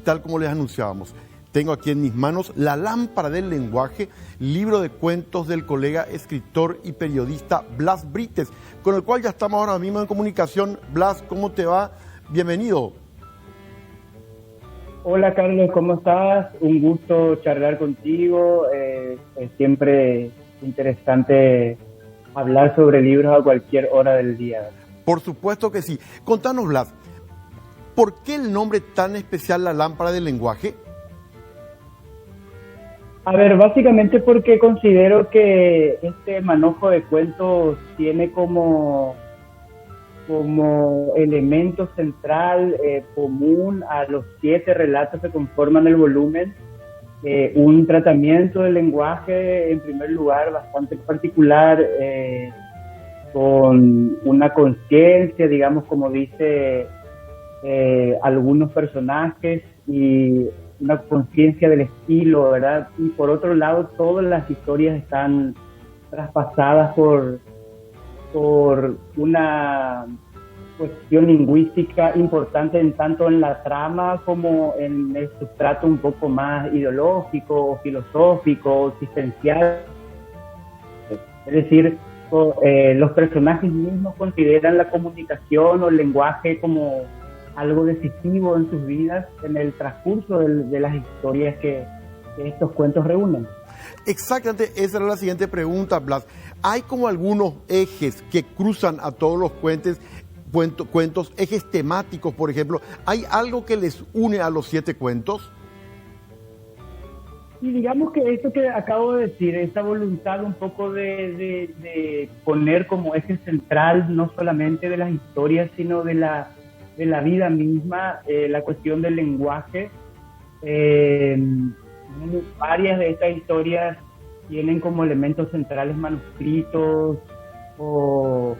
tal como les anunciábamos, tengo aquí en mis manos La lámpara del lenguaje, libro de cuentos del colega escritor y periodista Blas Brites, con el cual ya estamos ahora mismo en comunicación. Blas, ¿cómo te va? Bienvenido. Hola Carlos, ¿cómo estás? Un gusto charlar contigo. Es siempre interesante hablar sobre libros a cualquier hora del día. Por supuesto que sí. Contanos, Blas, ¿por qué el nombre tan especial La lámpara del lenguaje? A ver, básicamente porque considero que este manojo de cuentos tiene como elemento central común a los 7 relatos que conforman el volumen, un tratamiento del lenguaje, en primer lugar, bastante particular, con una conciencia, digamos, como dice algunos personajes, y una conciencia del estilo, ¿verdad? Y por otro lado, todas las historias están traspasadas por una cuestión lingüística importante, tanto en la trama como en el sustrato un poco más ideológico, filosófico, existencial. Es decir, los personajes mismos consideran la comunicación o el lenguaje como algo decisivo en sus vidas en el transcurso de las historias que estos cuentos reúnen. Exactamente, esa era la siguiente pregunta, Blas. ¿Hay como algunos ejes que cruzan a todos los cuentos, ejes temáticos, por ejemplo? ¿Hay algo que les une a los 7 cuentos? Y digamos que esto que acabo de decir, esa voluntad un poco de poner como eje central no solamente de las historias, sino de la vida misma, la cuestión del lenguaje. Varias de estas historias tienen como elementos centrales manuscritos o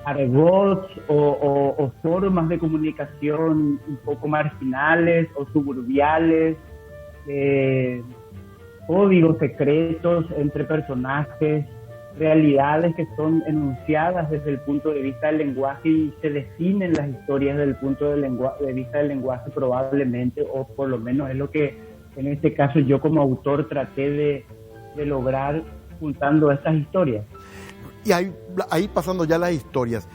argots o formas de comunicación un poco marginales o suburbiales, códigos secretos entre personajes, realidades que son enunciadas desde el punto de vista del lenguaje y se definen las historias desde el punto de vista del lenguaje probablemente, o por lo menos es lo que en este caso yo como autor traté de lograr juntando estas historias. Y ahí pasando ya las historias,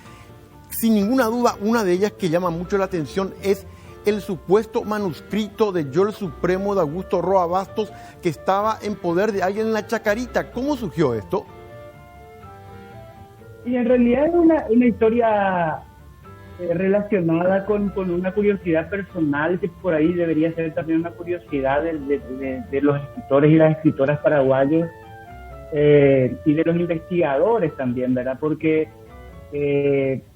sin ninguna duda, una de ellas que llama mucho la atención es el supuesto manuscrito de Yo el Supremo de Augusto Roa Bastos, que estaba en poder de alguien en la Chacarita. ¿Cómo surgió esto? Y en realidad es una historia relacionada con una curiosidad personal, que por ahí debería ser también una curiosidad de los escritores y las escritoras paraguayos, y de los investigadores también, ¿verdad? Porque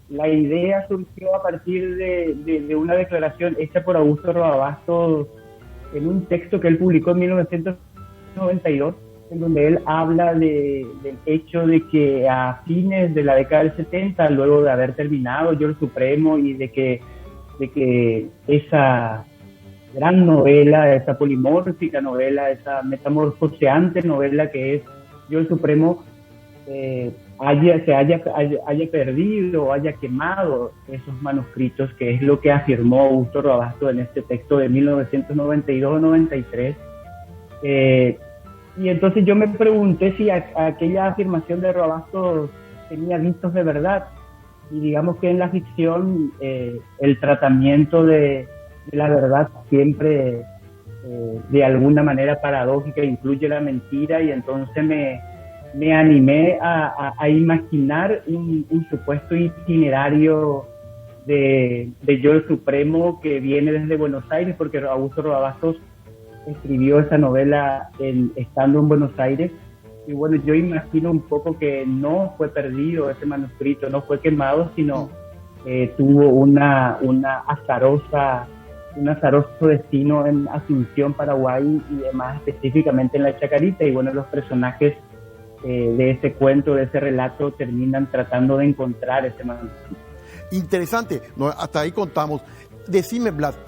la idea surgió a partir de una declaración hecha por Augusto Roa Bastos en un texto que él publicó en 1992, en donde él habla del hecho de que a fines de la década del 70, luego de haber terminado Yo el Supremo, y de que esa gran novela, esa polimórfica novela, esa metamorfoseante novela que es Yo el Supremo, haya perdido o haya quemado esos manuscritos, que es lo que afirmó Augusto Roa Bastos en este texto de 1992-93. Y entonces yo me pregunté si aquella afirmación de Roa Bastos tenía visos de verdad. Y digamos que en la ficción el tratamiento de la verdad siempre de alguna manera paradójica incluye la mentira, y entonces me animé a imaginar un supuesto itinerario de Yo el Supremo que viene desde Buenos Aires, porque Augusto Roa Bastos escribió esa novela estando en Buenos Aires. Y bueno, yo imagino un poco que no fue perdido ese manuscrito, no fue quemado, sino tuvo un azaroso destino en Asunción, Paraguay, y más específicamente en la Chacarita. Y bueno, los personajes de ese cuento, de ese relato, terminan tratando de encontrar ese manuscrito. Interesante, no, hasta ahí contamos. Decime, Blas,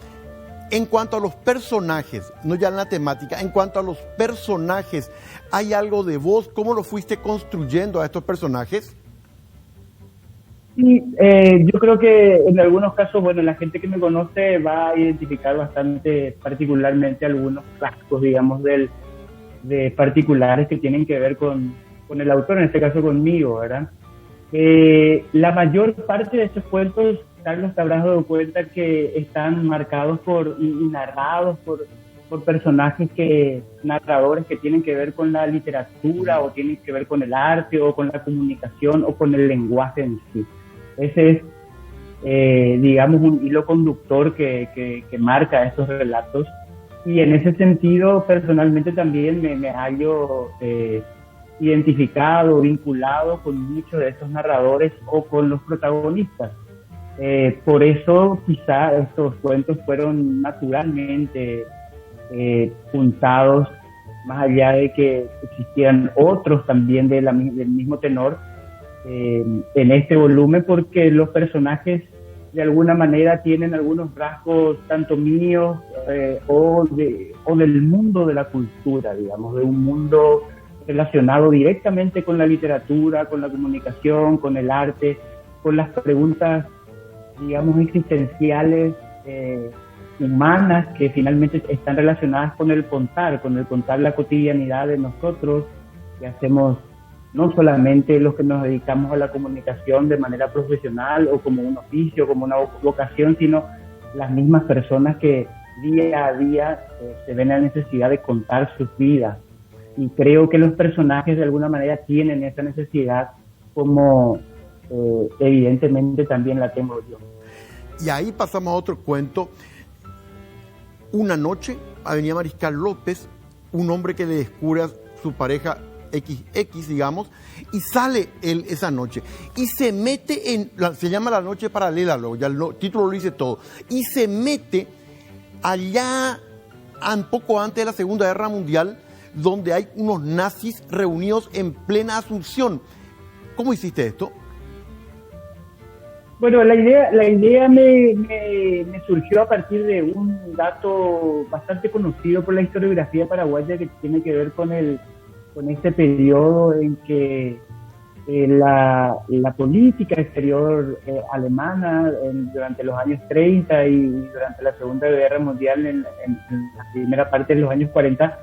en cuanto a los personajes, no ya en la temática, en cuanto a los personajes, ¿hay algo de vos? ¿Cómo lo fuiste construyendo a estos personajes? Sí, yo creo que en algunos casos, bueno, la gente que me conoce va a identificar bastante, particularmente algunos rasgos, digamos, de particulares que tienen que ver con el autor, en este caso conmigo, ¿verdad? La mayor parte de estos cuentos, Carlos, te habrás dado cuenta que están marcados y narrados por personajes narradores que tienen que ver con la literatura o tienen que ver con el arte o con la comunicación o con el lenguaje en sí. Ese es, digamos, un hilo conductor que marca estos relatos. Y en ese sentido, personalmente también me hallo identificado, vinculado con muchos de estos narradores o con los protagonistas. Por eso quizá estos cuentos fueron naturalmente puntados, más allá de que existieran otros también del mismo tenor en este volumen, porque los personajes de alguna manera tienen algunos rasgos tanto míos o del mundo de la cultura, digamos, de un mundo relacionado directamente con la literatura, con la comunicación, con el arte, con las preguntas, digamos, existenciales, humanas, que finalmente están relacionadas con el contar la cotidianidad de nosotros, que hacemos no solamente los que nos dedicamos a la comunicación de manera profesional o como un oficio, como una vocación, sino las mismas personas que día a día se ven la necesidad de contar sus vidas. Y creo que los personajes de alguna manera tienen esa necesidad, como evidentemente también la tengo yo. Y ahí pasamos a otro cuento. Una noche, Avenida Mariscal López, un hombre que le descubre a su pareja XX, digamos, y sale él esa noche y se mete se llama La Noche Paralela, ya el título lo dice todo, y se mete allá un poco antes de la Segunda Guerra Mundial, donde hay unos nazis reunidos en plena Asunción. ¿Cómo hiciste esto? Bueno, la idea me surgió a partir de un dato bastante conocido por la historiografía paraguaya, que tiene que ver con este periodo en que la política exterior alemana durante los años 30 y durante la Segunda Guerra Mundial, en la primera parte de los años 40,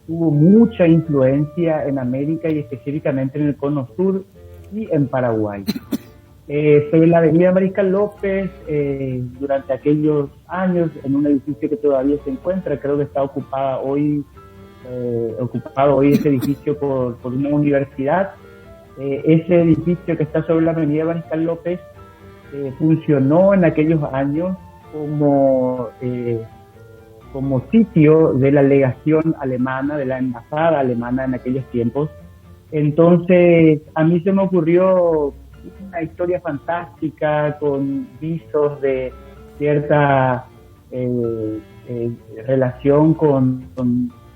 tuvo mucha influencia en América y específicamente en el Cono Sur y en Paraguay. Sobre la Avenida Mariscal López, durante aquellos años, en un edificio que todavía se encuentra, creo que está ocupado hoy ese edificio por una universidad. Ese edificio que está sobre la Avenida Mariscal López funcionó en aquellos años como sitio de la legación alemana, de la embajada alemana en aquellos tiempos. Entonces, a mí se me ocurrió una historia fantástica con visos de cierta relación con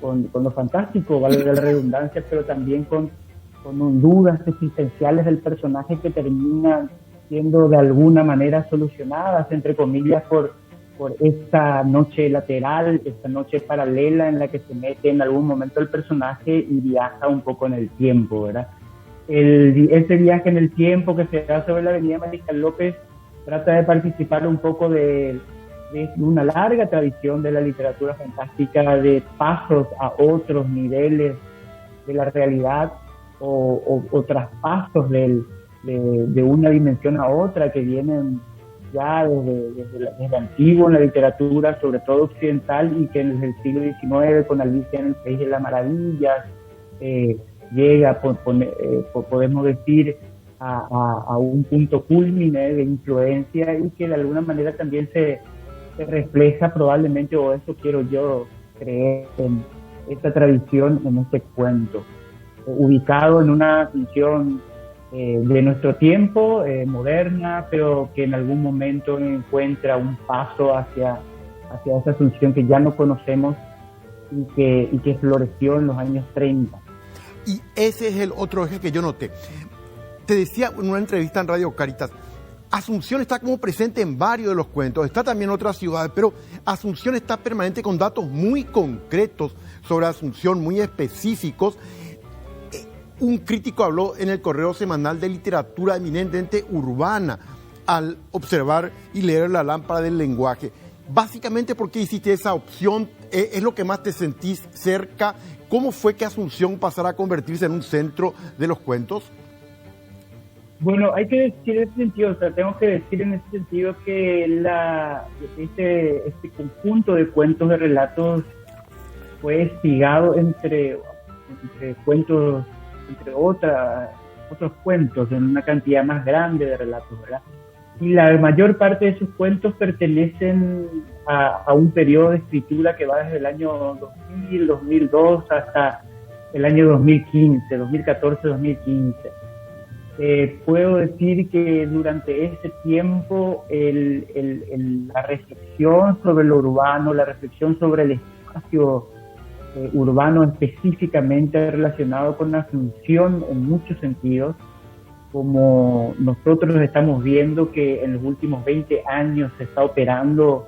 lo fantástico, vale la redundancia, pero también con dudas existenciales del personaje que terminan siendo de alguna manera solucionadas, entre comillas, por esta noche lateral, esta noche paralela en la que se mete en algún momento el personaje y viaja un poco en el tiempo, ¿verdad? Ese viaje en el tiempo que se da sobre la Avenida Mariscal López trata de participar un poco de una larga tradición de la literatura fantástica, de pasos a otros niveles de la realidad o traspasos de una dimensión a otra que vienen ya desde antiguo en la literatura, sobre todo occidental, y que desde el siglo XIX, con Alicia en el País de las Maravillas, llega, podemos decir, a un punto culmine de influencia, y que de alguna manera también se refleja probablemente, o eso quiero yo creer, en esta tradición, en este cuento, ubicado en una función de nuestro tiempo, moderna, pero que en algún momento encuentra un paso hacia esa función que ya no conocemos y que floreció en los años 30. Y ese es el otro eje que yo noté. Te decía en una entrevista en Radio Caritas, Asunción está como presente en varios de los cuentos, está también en otras ciudades, pero Asunción está permanente con datos muy concretos sobre Asunción, muy específicos. Un crítico habló en el Correo Semanal de Literatura eminentemente urbana al observar y leer La lámpara del lenguaje. Básicamente, ¿por qué hiciste esa opción? ¿Es lo que más te sentís cerca? ¿Cómo fue que Asunción pasara a convertirse en un centro de los cuentos? Bueno, hay que decir en ese sentido, o sea, tengo que decir en ese sentido que este conjunto de cuentos, de relatos, fue espigado entre cuentos, entre otros cuentos, en una cantidad más grande de relatos, ¿verdad? Y la mayor parte de esos cuentos pertenecen a un periodo de escritura que va desde el año 2000, 2002 hasta el año 2015, 2014, 2015. Puedo decir que durante ese tiempo la reflexión sobre lo urbano, la reflexión sobre el espacio urbano específicamente relacionado con la Asunción en muchos sentidos, como nosotros estamos viendo que en los últimos 20 años se está operando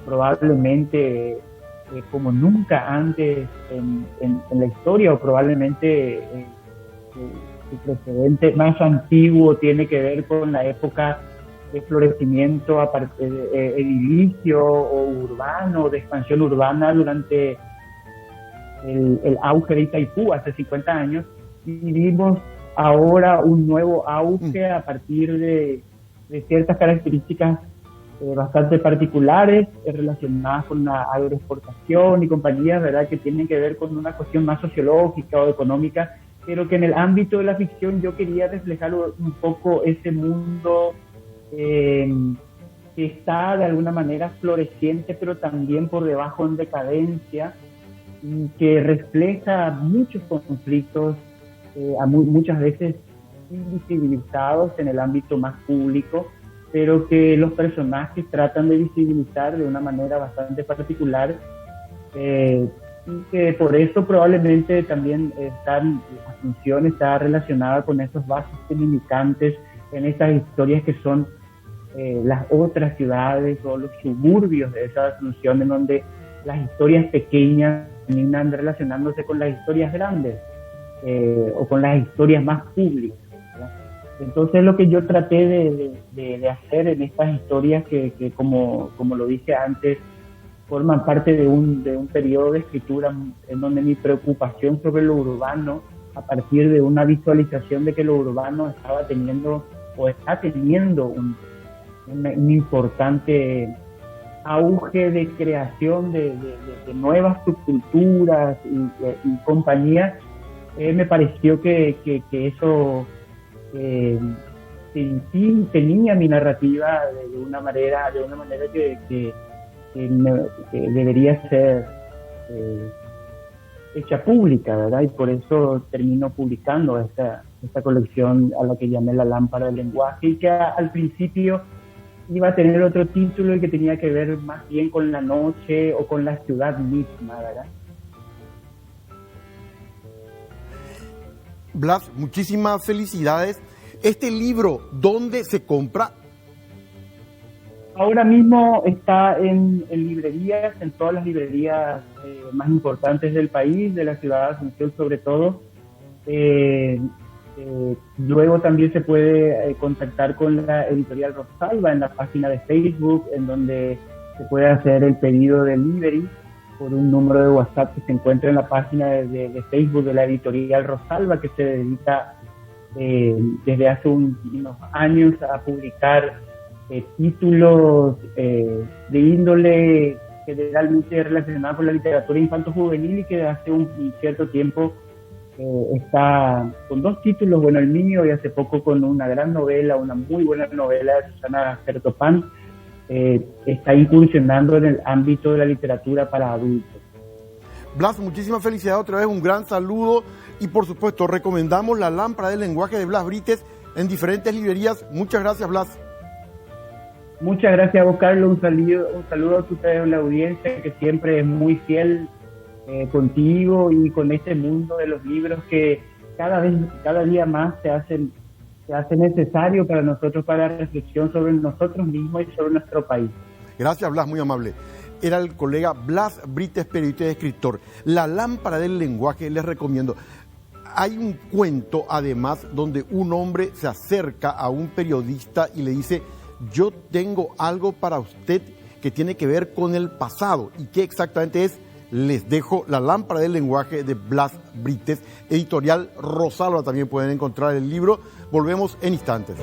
probablemente como nunca antes en la historia, o probablemente su precedente más antiguo tiene que ver con la época de florecimiento edilicio o urbano, de expansión urbana durante el auge de Itaipú hace 50 años, y vivimos ahora un nuevo auge a partir de ciertas características bastante particulares relacionadas con la agroexportación y compañías, ¿verdad?, que tienen que ver con una cuestión más sociológica o económica, pero que en el ámbito de la ficción yo quería reflejar un poco ese mundo que está de alguna manera floreciente, pero también por debajo en decadencia, y que refleja muchos conflictos, muchas veces invisibilizados en el ámbito más público, pero que los personajes tratan de visibilizar de una manera bastante particular, y que por eso probablemente también Asunción está relacionada con esos vasos comunicantes en estas historias que son las otras ciudades o los suburbios de esa Asunción, en donde las historias pequeñas terminan relacionándose con las historias grandes o con las historias más públicas, ¿verdad? Entonces lo que yo traté de hacer en estas historias que como lo dije antes, forman parte de un periodo de escritura en donde mi preocupación sobre lo urbano, a partir de una visualización de que lo urbano estaba teniendo o está teniendo un importante auge de creación de nuevas subculturas y compañías, me pareció que eso tenía mi narrativa de una manera que debería ser hecha pública, ¿verdad? Y por eso termino publicando esta colección a la que llamé La lámpara del lenguaje, y que al principio iba a tener otro título y que tenía que ver más bien con la noche o con la ciudad misma, ¿verdad? Blas, muchísimas felicidades. Este libro, ¿dónde se compra? Ahora mismo está en librerías, en todas las librerías más importantes del país, de la ciudad de Asunción sobre todo. Luego también se puede contactar con la editorial Rosalba en la página de Facebook, en donde se puede hacer el pedido de delivery por un número de WhatsApp que se encuentra en la página de Facebook de la editorial Rosalba, que se dedica desde hace unos años a publicar títulos de índole generalmente relacionado con la literatura infanto-juvenil, y que hace un cierto tiempo está con 2 títulos, bueno, El Niño, y hace poco con una gran novela, una muy buena novela de Susana Certopán, está incursionando en el ámbito de la literatura para adultos. Blas, muchísimas felicidades otra vez, un gran saludo, y por supuesto recomendamos La lámpara del lenguaje de Blas Brites en diferentes librerías. Muchas gracias, Blas. Muchas gracias a vos, Carlos. Un saludo a ustedes, la audiencia, que siempre es muy fiel contigo y con este mundo de los libros que cada día más se hace necesario para nosotros, para la reflexión sobre nosotros mismos y sobre nuestro país. Gracias, Blas, muy amable. Era el colega Blas Brites, periodista y escritor. La lámpara del lenguaje, les recomiendo. hay un cuento, además, donde un hombre se acerca a un periodista y le dice: yo tengo algo para usted que tiene que ver con el pasado. ¿Y qué exactamente es? Les dejo La lámpara del lenguaje de Blas Brites, editorial Rosalba. También pueden encontrar el libro. Volvemos en instantes.